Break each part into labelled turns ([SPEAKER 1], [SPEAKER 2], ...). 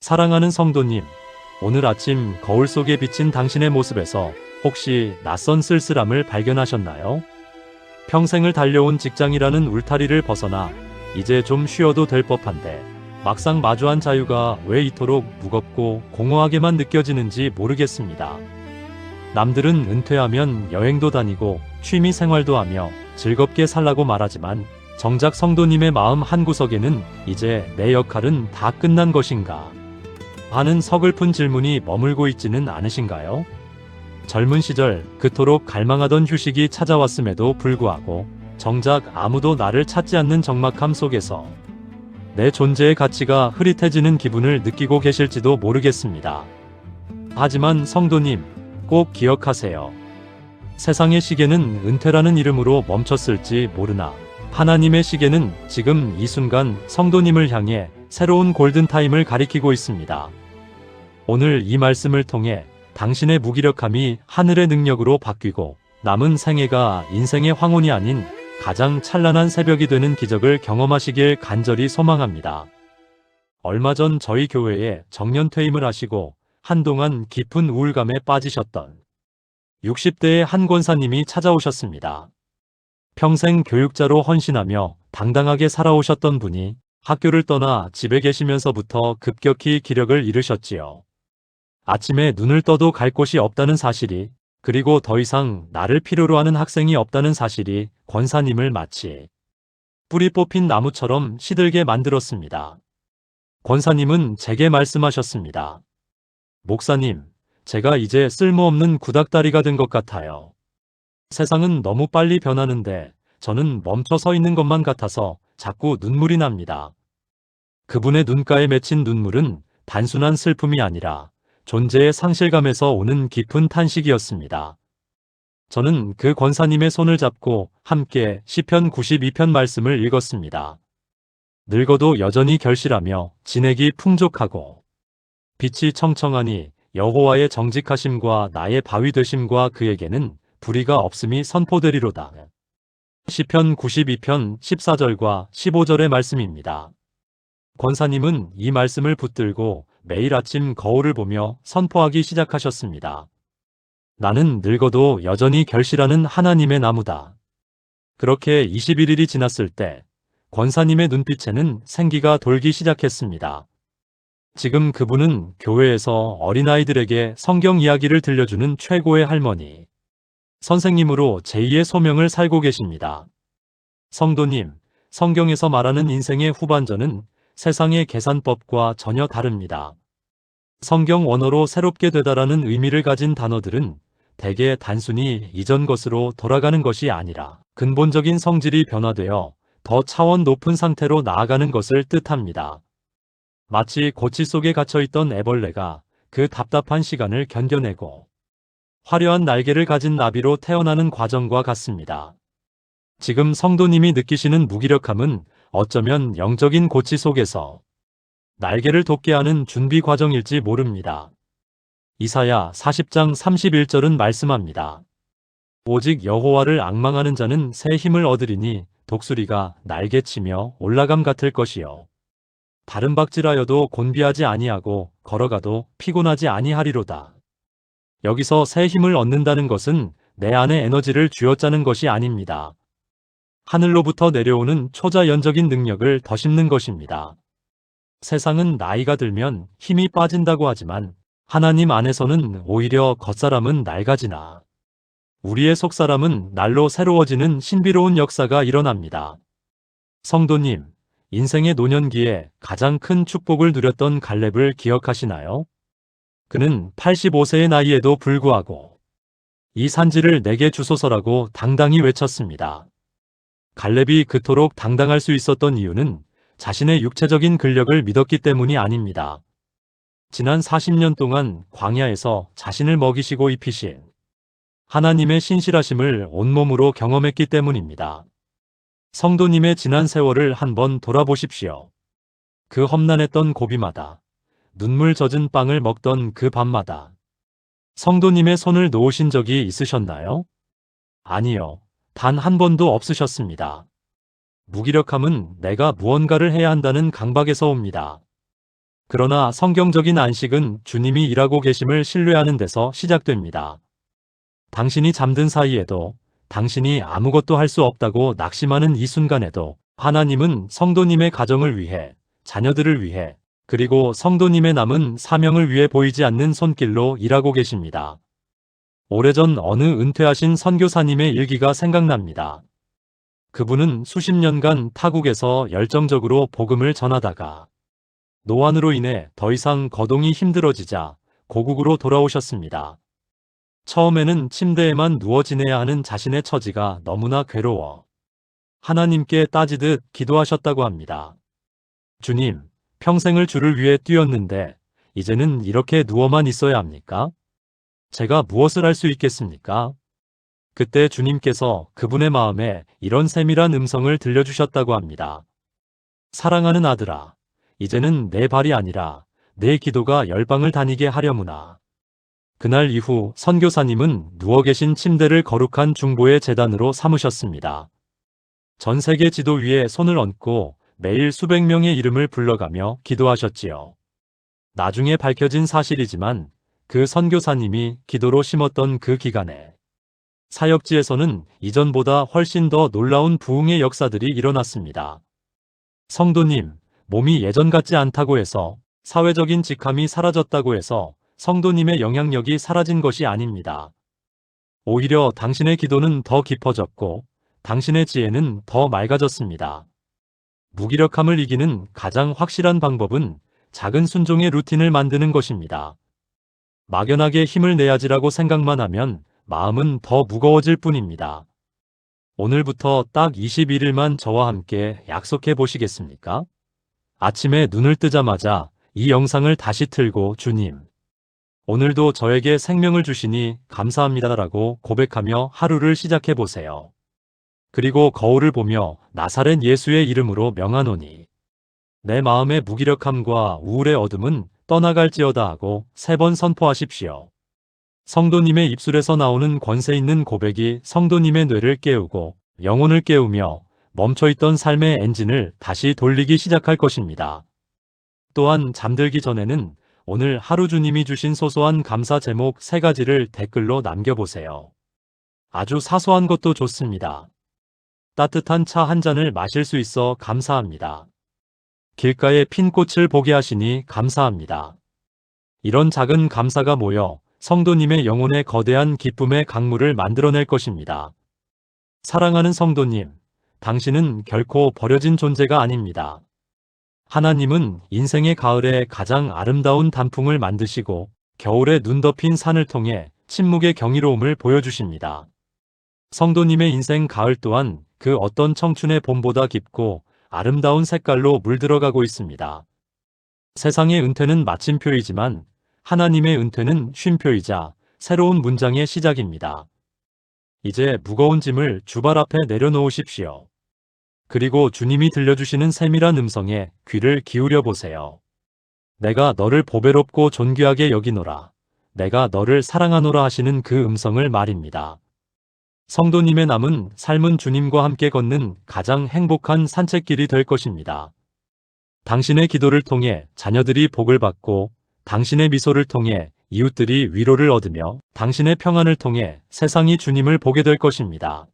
[SPEAKER 1] 사랑하는 성도님, 오늘 아침 거울 속에 비친 당신의 모습에서 혹시 낯선 쓸쓸함을 발견하셨나요? 평생을 달려온 직장이라는 울타리를 벗어나 이제 좀 쉬어도 될 법한데 막상 마주한 자유가 왜 이토록 무겁고 공허하게만 느껴지는지 모르겠습니다. 남들은 은퇴하면 여행도 다니고 취미 생활도 하며 즐겁게 살라고 말하지만 정작 성도님의 마음 한구석에는 이제 내 역할은 다 끝난 것인가 하는 서글픈 질문이 머물고 있지는 않으신가요? 젊은 시절 그토록 갈망하던 휴식이 찾아왔음에도 불구하고 정작 아무도 나를 찾지 않는 적막함 속에서 내 존재의 가치가 흐릿해지는 기분을 느끼고 계실지도 모르겠습니다. 하지만 성도님, 꼭 기억하세요. 세상의 시계는 은퇴라는 이름으로 멈췄을지 모르나 하나님의 시계는 지금 이 순간 성도님을 향해 새로운 골든타임을 가리키고 있습니다. 오늘 이 말씀을 통해 당신의 무기력함이 하늘의 능력으로 바뀌고 남은 생애가 인생의 황혼이 아닌 가장 찬란한 새벽이 되는 기적을 경험하시길 간절히 소망합니다. 얼마 전 저희 교회에 정년퇴임을 하시고 한동안 깊은 우울감에 빠지셨던 60대의 한 권사님이 찾아오셨습니다. 평생 교육자로 헌신하며 당당하게 살아오셨던 분이 학교를 떠나 집에 계시면서부터 급격히 기력을 잃으셨지요. 아침에 눈을 떠도 갈 곳이 없다는 사실이, 그리고 더 이상 나를 필요로 하는 학생이 없다는 사실이 권사님을 마치 뿌리 뽑힌 나무처럼 시들게 만들었습니다. 권사님은 제게 말씀하셨습니다. 목사님, 제가 이제 쓸모없는 구닥다리가 된 것 같아요. 세상은 너무 빨리 변하는데 저는 멈춰 서 있는 것만 같아서 자꾸 눈물이 납니다. 그분의 눈가에 맺힌 눈물은 단순한 슬픔이 아니라 존재의 상실감에서 오는 깊은 탄식이었습니다. 저는 그 권사님의 손을 잡고 함께 시편 92편 말씀을 읽었습니다. 늙어도 여전히 결실하며 진액이 풍족하고 빛이 청청하니 여호와의 정직하심과 나의 바위 되심과 그에게는 불의가 없음이 선포되리로다. 시편 92편 14절과 15절의 말씀입니다. 권사님은 이 말씀을 붙들고 매일 아침 거울을 보며 선포하기 시작하셨습니다. 나는 늙어도 여전히 결실하는 하나님의 나무다. 그렇게 21일이 지났을 때 권사님의 눈빛에는 생기가 돌기 시작했습니다. 지금 그분은 교회에서 어린아이들에게 성경 이야기를 들려주는 최고의 할머니, 선생님으로 제2의 소명을 살고 계십니다. 성도님, 성경에서 말하는 인생의 후반전은 세상의 계산법과 전혀 다릅니다. 성경 원어로 새롭게 되다라는 의미를 가진 단어들은 대개 단순히 이전 것으로 돌아가는 것이 아니라 근본적인 성질이 변화되어 더 차원 높은 상태로 나아가는 것을 뜻합니다. 마치 고치 속에 갇혀있던 애벌레가 그 답답한 시간을 견뎌내고 화려한 날개를 가진 나비로 태어나는 과정과 같습니다. 지금 성도님이 느끼시는 무기력함은 어쩌면 영적인 고치 속에서 날개를 돋게 하는 준비 과정일지 모릅니다. 이사야 40장 31절은 말씀합니다. 오직 여호와를 앙망하는 자는 새 힘을 얻으리니 독수리가 날개치며 올라감 같을 것이요. 다른 박질하여도 곤비하지 아니하고 걸어가도 피곤하지 아니하리로다. 여기서 새 힘을 얻는다는 것은 내 안에 에너지를 쥐어짜는 것이 아닙니다. 하늘로부터 내려오는 초자연적인 능력을 더심는 것입니다. 세상은 나이가 들면 힘이 빠진다고 하지만 하나님 안에서는 오히려 겉사람은 낡아지나 우리의 속사람은 날로 새로워지는 신비로운 역사가 일어납니다. 성도님, 인생의 노년기에 가장 큰 축복을 누렸던 갈렙을 기억하시나요? 그는 85세의 나이에도 불구하고 이 산지를 내게 주소서라고 당당히 외쳤습니다. 갈렙이 그토록 당당할 수 있었던 이유는 자신의 육체적인 근력을 믿었기 때문이 아닙니다. 지난 40년 동안 광야에서 자신을 먹이시고 입히신 하나님의 신실하심을 온몸으로 경험했기 때문입니다. 성도님의 지난 세월을 한번 돌아보십시오. 그 험난했던 고비마다, 눈물 젖은 빵을 먹던 그 밤마다 성도님의 손을 놓으신 적이 있으셨나요? 아니요. 단 한 번도 없으셨습니다. 무기력함은 내가 무언가를 해야 한다는 강박에서 옵니다. 그러나 성경적인 안식은 주님이 일하고 계심을 신뢰하는 데서 시작됩니다. 당신이 잠든 사이에도, 당신이 아무것도 할 수 없다고 낙심하는 이 순간에도 하나님은 성도님의 가정을 위해, 자녀들을 위해, 그리고 성도님의 남은 사명을 위해 보이지 않는 손길로 일하고 계십니다. 오래전 어느 은퇴하신 선교사님의 일기가 생각납니다. 그분은 수십 년간 타국에서 열정적으로 복음을 전하다가 노안으로 인해 더 이상 거동이 힘들어지자 고국으로 돌아오셨습니다. 처음에는 침대에만 누워 지내야 하는 자신의 처지가 너무나 괴로워 하나님께 따지듯 기도하셨다고 합니다. 주님, 평생을 주를 위해 뛰었는데 이제는 이렇게 누워만 있어야 합니까? 제가 무엇을 할 수 있겠습니까? 그때 주님께서 그분의 마음에 이런 세밀한 음성을 들려주셨다고 합니다. 사랑하는 아들아, 이제는 내 발이 아니라 내 기도가 열방을 다니게 하려무나. 그날 이후 선교사님은 누워 계신 침대를 거룩한 중보의 제단으로 삼으셨습니다. 전 세계 지도 위에 손을 얹고 매일 수백 명의 이름을 불러가며 기도하셨지요. 나중에 밝혀진 사실이지만 그 선교사님이 기도로 심었던 그 기간에 사역지에서는 이전보다 훨씬 더 놀라운 부흥의 역사들이 일어났습니다. 성도님, 몸이 예전 같지 않다고 해서, 사회적인 직함이 사라졌다고 해서 성도님의 영향력이 사라진 것이 아닙니다. 오히려 당신의 기도는 더 깊어졌고 당신의 지혜는 더 맑아졌습니다. 무기력함을 이기는 가장 확실한 방법은 작은 순종의 루틴을 만드는 것입니다. 막연하게 힘을 내야지라고 생각만 하면 마음은 더 무거워질 뿐입니다. 오늘부터 딱 21일만 저와 함께 약속해 보시겠습니까? 아침에 눈을 뜨자마자 이 영상을 다시 틀고 주님, 오늘도 저에게 생명을 주시니 감사합니다라고 고백하며 하루를 시작해 보세요. 그리고 거울을 보며 나사렛 예수의 이름으로 명하노니 내 마음의 무기력함과 우울의 어둠은 떠나갈지어다 하고 3번 선포하십시오. 성도님의 입술에서 나오는 권세 있는 고백이 성도님의 뇌를 깨우고 영혼을 깨우며 멈춰있던 삶의 엔진을 다시 돌리기 시작할 것입니다. 또한 잠들기 전에는 오늘 하루 주님이 주신 소소한 감사 제목 3가지를 댓글로 남겨보세요. 아주 사소한 것도 좋습니다. 따뜻한 차 한 잔을 마실 수 있어 감사합니다. 길가에 핀 꽃을 보게 하시니 감사합니다. 이런 작은 감사가 모여 성도님의 영혼의 거대한 기쁨의 강물을 만들어낼 것입니다. 사랑하는 성도님, 당신은 결코 버려진 존재가 아닙니다. 하나님은 인생의 가을에 가장 아름다운 단풍을 만드시고 겨울에 눈 덮인 산을 통해 침묵의 경이로움을 보여주십니다. 성도님의 인생 가을 또한 그 어떤 청춘의 봄보다 깊고 아름다운 색깔로 물들어가고 있습니다. 세상의 은퇴는 마침표이지만 하나님의 은퇴는 쉼표이자 새로운 문장의 시작입니다. 이제 무거운 짐을 주발 앞에 내려놓으십시오. 그리고 주님이 들려주시는 세밀한 음성에 귀를 기울여 보세요. 내가 너를 보배롭고 존귀하게 여기노라. 내가 너를 사랑하노라 하시는 그 음성을 말입니다. 성도님의 남은 삶은 주님과 함께 걷는 가장 행복한 산책길이 될 것입니다. 당신의 기도를 통해 자녀들이 복을 받고 당신의 미소를 통해 이웃들이 위로를 얻으며 당신의 평안을 통해 세상이 주님을 보게 될 것입니다.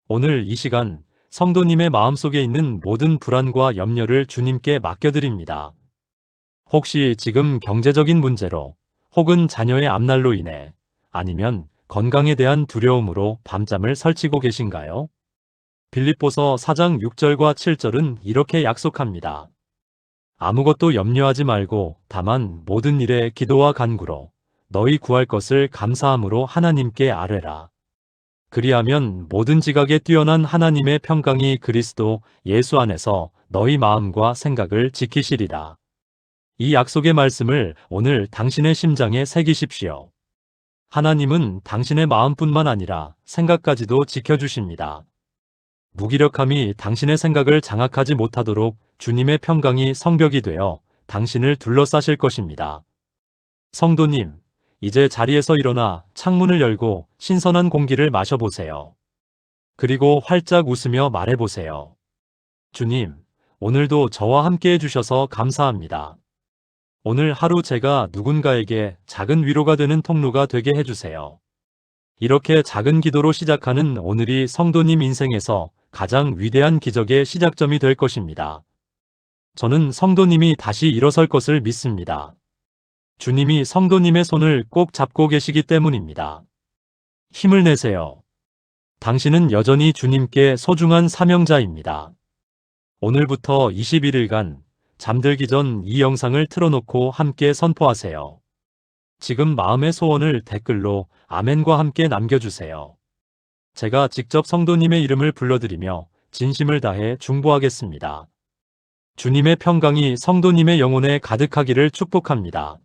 [SPEAKER 1] 오늘 이 시간 성도님의 마음속에 있는 모든 불안과 염려를 주님께 맡겨드립니다. 혹시 지금 경제적인 문제로 혹은 자녀의 앞날로 인해 아니면 건강에 대한 두려움으로 밤잠을 설치고 계신가요? 빌립보서 4장 6절과 7절은 이렇게 약속합니다. 아무것도 염려하지 말고 다만 모든 일에 기도와 간구로 너희 구할 것을 감사함으로 하나님께 아뢰라. 그리하면 모든 지각에 뛰어난 하나님의 평강이 그리스도 예수 안에서 너희 마음과 생각을 지키시리라. 이 약속의 말씀을 오늘 당신의 심장에 새기십시오. 하나님은 당신의 마음뿐만 아니라 생각까지도 지켜주십니다. 무기력함이 당신의 생각을 장악하지 못하도록 주님의 평강이 성벽이 되어 당신을 둘러싸실 것입니다. 성도님, 이제 자리에서 일어나 창문을 열고 신선한 공기를 마셔보세요. 그리고 활짝 웃으며 말해보세요. 주님, 오늘도 저와 함께 해주셔서 감사합니다. 오늘 하루 제가 누군가에게 작은 위로가 되는 통로가 되게 해주세요. 이렇게 작은 기도로 시작하는 오늘이 성도님 인생에서 가장 위대한 기적의 시작점이 될 것입니다. 저는 성도님이 다시 일어설 것을 믿습니다. 주님이 성도님의 손을 꼭 잡고 계시기 때문입니다. 힘을 내세요. 당신은 여전히 주님께 소중한 사명자입니다. 오늘부터 21일간 잠들기 전 이 영상을 틀어놓고 함께 선포하세요. 지금 마음의 소원을 댓글로 아멘과 함께 남겨주세요. 제가 직접 성도님의 이름을 불러드리며 진심을 다해 중보하겠습니다. 주님의 평강이 성도님의 영혼에 가득하기를 축복합니다.